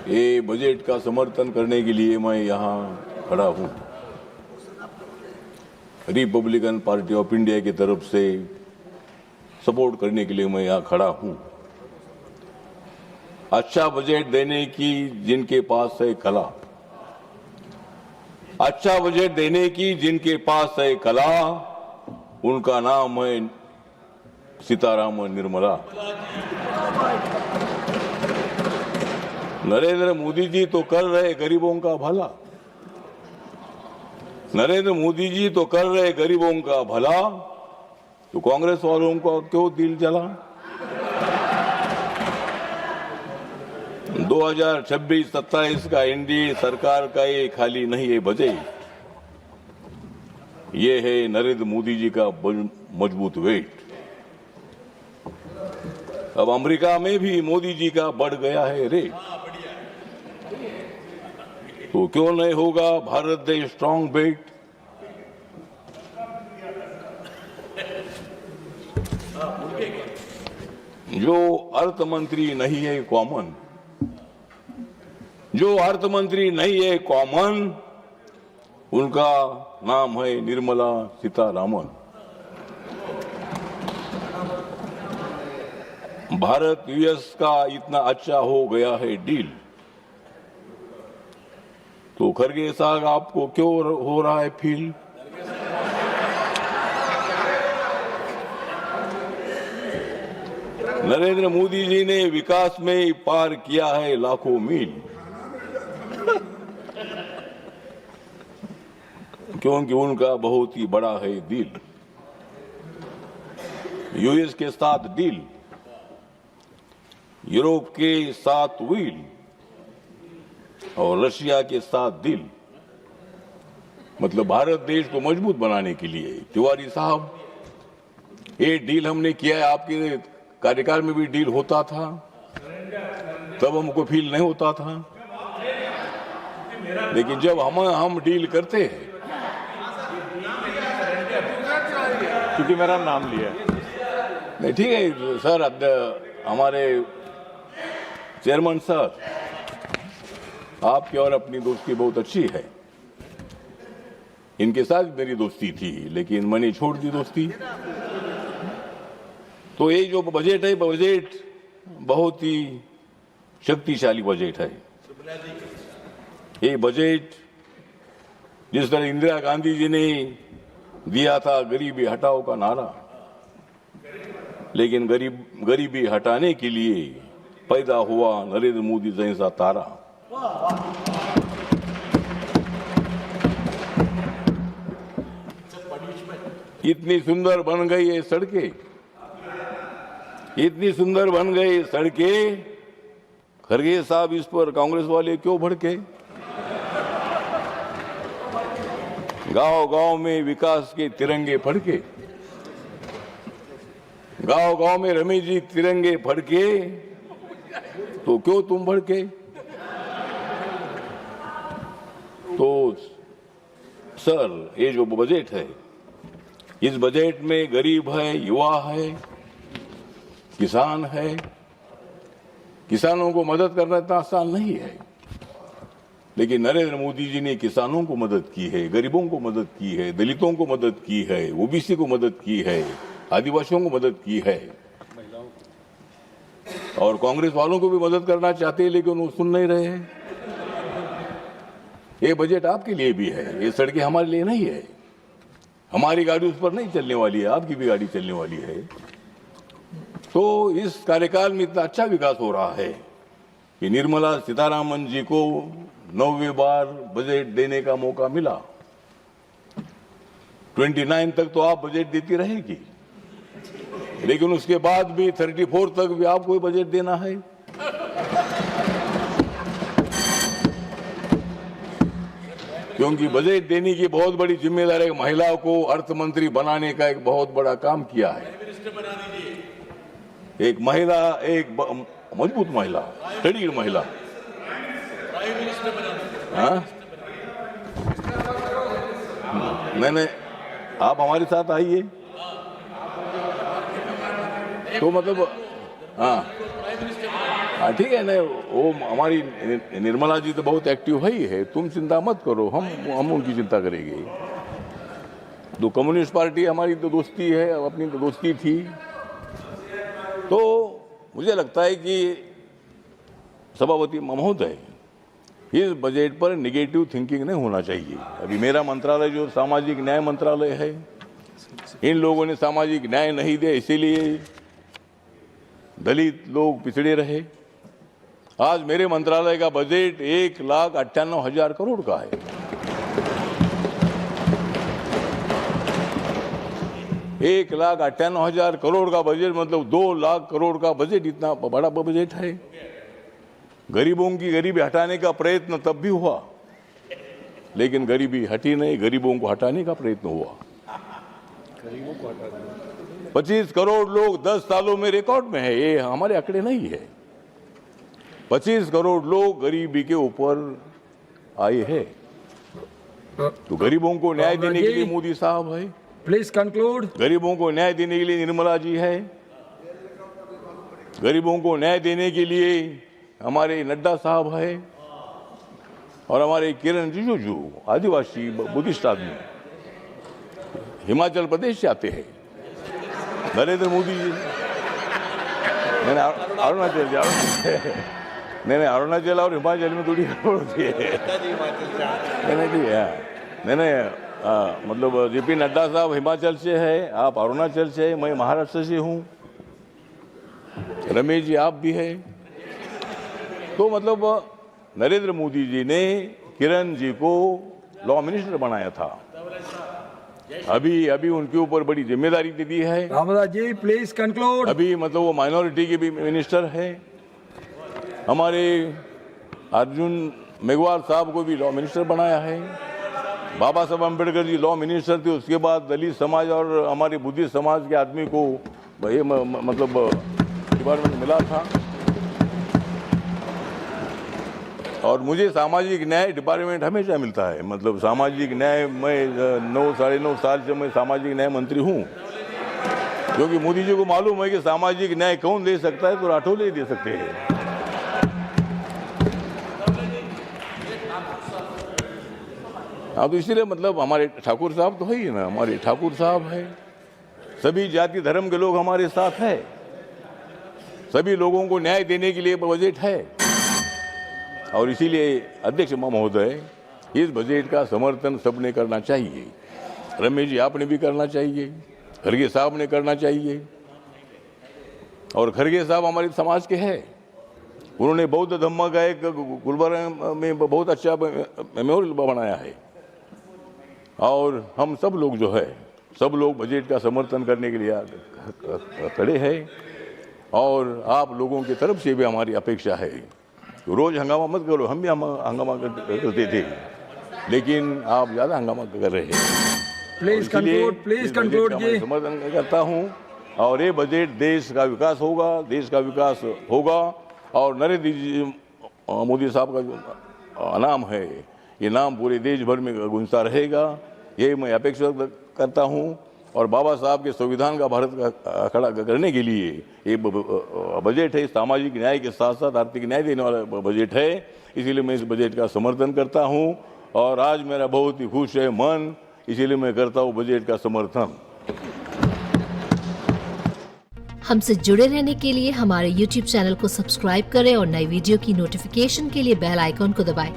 ये बजट का समर्थन करने के लिए मैं यहाँ खड़ा हूँ। रिपब्लिकन पार्टी ऑफ इंडिया की तरफ से सपोर्ट करने के लिए मैं यहाँ खड़ा हूँ। अच्छा बजट देने की जिनके पास है कला, अच्छा बजट देने की जिनके पास है कला, उनका नाम है सीतारामन निर्मला। नरेंद्र मोदी जी तो कर रहे गरीबों का भला, नरेंद्र मोदी जी तो कर रहे गरीबों का भला, तो कांग्रेस वालों का क्यों दिल जला। 2026-27 का एनडीए सरकार का ये खाली नहीं है बजट, ये है नरेंद्र मोदी जी का मजबूत वेट। अब अमेरिका में भी मोदी जी का बढ़ गया है रेट, तो क्यों नहीं होगा भारत देश स्ट्रांग बेट। जो अर्थ मंत्री नहीं है कॉमन, जो अर्थ मंत्री नहीं है कॉमन, उनका नाम है निर्मला सीतारामन। भारत यूएस का इतना अच्छा हो गया है डील, तो खरगे साहब आपको क्यों हो रहा है फील। नरेंद्र मोदी जी ने विकास में पार किया है लाखों मील, क्योंकि उनका बहुत ही बड़ा है दिल। यूएस के साथ डील, यूरोप के साथ व्हील और रशिया के साथ दिल, मतलब भारत देश को मजबूत बनाने के लिए। तिवारी साहब, ये डील हमने किया है, आपके कार्यकाल में भी डील होता था, तब हमको फील नहीं होता था, लेकिन जब हम डील करते हैं, क्योंकि मेरा नाम लिया नहीं ठीक है सर, हमारे चेयरमैन सर, आपकी और अपनी दोस्ती बहुत अच्छी है। इनके साथ मेरी दोस्ती थी, लेकिन मैंने छोड़ दी दोस्ती। तो ये जो बजट है, बजट बहुत ही शक्तिशाली बजट है। ये बजट जिस तरह इंदिरा गांधी जी ने दिया था गरीबी हटाओ का नारा, लेकिन गरीबी हटाने के लिए पैदा हुआ नरेंद्र मोदी जैसा तारा। इतनी सुंदर बन गई ये सड़कें, इतनी सुंदर बन गई सड़कें, खरगे साहब इस पर कांग्रेस वाले क्यों भड़के। गांव-गांव में विकास के तिरंगे फड़के, गांव-गांव में रमेश जी तिरंगे फड़के, तो क्यों तुम भड़के। तो सर, ये जो बजट है, इस बजट में गरीब है, युवा है, किसान है। किसानों को मदद करना इतना आसान नहीं है, लेकिन नरेंद्र मोदी जी ने किसानों को मदद की है, गरीबों को मदद की है, दलितों को मदद की है, ओबीसी को मदद की है, आदिवासियों को मदद की है, और कांग्रेस वालों को भी मदद करना चाहते हैं, लेकिन वो सुन नहीं रहे हैं। ये बजट आपके लिए भी है, ये सड़कें हमारे लिए नहीं है। हमारी गाड़ी उस पर नहीं चलने वाली है, आपकी भी गाड़ी चलने वाली है। तो इस कार्यकाल में इतना अच्छा विकास हो रहा है कि निर्मला सीतारामन जी को 9वीं बार बजट देने का मौका मिला। 29 तक तो आप बजट देती रहेगी, लेकिन उसके बाद भी 34 तक भी आपको ही बजट देना है। क्योंकि बजट देने की बहुत बड़ी जिम्मेदारी महिला को अर्थ मंत्री बनाने का एक बहुत बड़ा काम किया है। एक महिला, एक मजबूत महिला, स्टडीड महिला, हाँ, मैंने, आप हमारे साथ आइए। तो मतलब, हाँ हाँ ठीक है ना, वो हमारी निर्मला जी तो बहुत एक्टिव है ही है, तुम चिंता मत करो, हम उनकी चिंता करेंगे। तो कम्युनिस्ट पार्टी हमारी तो दोस्ती है, अपनी तो दोस्ती थी। तो मुझे लगता है कि सभापति महोदय, इस बजट पर निगेटिव थिंकिंग नहीं होना चाहिए। अभी मेरा मंत्रालय जो सामाजिक न्याय मंत्रालय है, इन लोगों ने सामाजिक न्याय नहीं दिया, इसीलिए दलित लोग पिछड़े रहे। आज मेरे मंत्रालय का बजट 1,98,000 करोड़ का है। 1,98,000 करोड़ का बजट मतलब 2 लाख करोड़ का बजट, इतना बड़ा बजट है। गरीबों की गरीबी हटाने का प्रयत्न तब भी हुआ, लेकिन गरीबी हटी नहीं, गरीबों को हटाने का प्रयत्न हुआ। 25 करोड़ लोग 10 सालों में रिकॉर्ड में है, ये हमारे आंकड़े नहीं है। 25 करोड़ लोग गरीबी के ऊपर आए हैं। तो गरीबों को न्याय देने के लिए मोदी साहब है, प्लीज कंक्लूड। गरीबों को न्याय देने के लिए निर्मला जी है, गरीबों को न्याय देने के लिए हमारे नड्डा साहब है, और हमारे किरण रिजिजू आदिवासी बुद्धिस्ट आदमी हिमाचल प्रदेश से आते हैं, नरेंद्र मोदी जी, मैंने अरुणाचल और हिमाचल में थोड़ी गड़बड़ होती है। मैंने मतलब जेपी नड्डा साहब हिमाचल से है, आप अरुणाचल से, मैं महाराष्ट्र से हूँ, रमेश जी आप भी है। तो मतलब नरेंद्र मोदी जी ने किरण जी को लॉ मिनिस्टर बनाया था, अभी उनके ऊपर बड़ी जिम्मेदारी दे दी है। Ramdas ji please conclude. अभी मतलब वो माइनॉरिटी के भी मिनिस्टर है। हमारे अर्जुन मेघवाल साहब को भी लॉ मिनिस्टर बनाया है। बाबा साहब अम्बेडकर जी लॉ मिनिस्टर थे, उसके बाद दलित समाज और हमारे बुद्धिस्ट समाज के आदमी को ये मतलब डिपार्टमेंट मिला था। और मुझे सामाजिक न्याय डिपार्टमेंट हमेशा मिलता है। मतलब सामाजिक न्याय, मैं 9-9.5 साल से मैं सामाजिक न्याय मंत्री हूँ, क्योंकि मोदी जी को मालूम है कि सामाजिक न्याय कौन दे सकता है, तो राठौर ही दे सकते हैं। हाँ, तो इसीलिए मतलब हमारे ठाकुर साहब तो है ही ना, हमारे ठाकुर साहब है, सभी जाति धर्म के लोग हमारे साथ है, सभी लोगों को न्याय देने के लिए बजट है। और इसीलिए अध्यक्ष महोदय, इस बजट का समर्थन सबने करना चाहिए। रमेश जी आपने भी करना चाहिए, खड़गे साहब ने करना चाहिए। और खड़गे साहब हमारे समाज के हैं, उन्होंने बौद्ध धम्मा का एक गुलबर्गा में बहुत अच्छा मेमोरियल बनाया है। और हम सब लोग जो है, सब लोग बजट का समर्थन करने के लिए खड़े हैं। और आप लोगों की तरफ से भी हमारी अपेक्षा है, रोज हंगामा मत करो, हम भी हंगामा करते थे, लेकिन आप ज़्यादा हंगामा कर रहे हैं। प्लीज कंक्लूड जी। समर्थन करता हूँ, और ये बजट देश का विकास होगा, देश का विकास होगा। और नरेंद्र जी मोदी साहब का जो नाम है, ये नाम पूरे देश भर में गूंजता रहेगा, ये मैं अपेक्षा करता हूँ। और बाबा साहब के संविधान का भारत का खड़ा करने के लिए ये बजट है, सामाजिक न्याय के साथ साथ आर्थिक न्याय देने वाला बजट है, इसीलिए मैं इस बजट का समर्थन करता हूँ। और आज मेरा बहुत ही खुश है मन, इसीलिए मैं करता हूँ बजट का समर्थन। हमसे जुड़े रहने के लिए हमारे YouTube चैनल को सब्सक्राइब करें और नई वीडियो की नोटिफिकेशन के लिए बेल आइकॉन को दबाएं।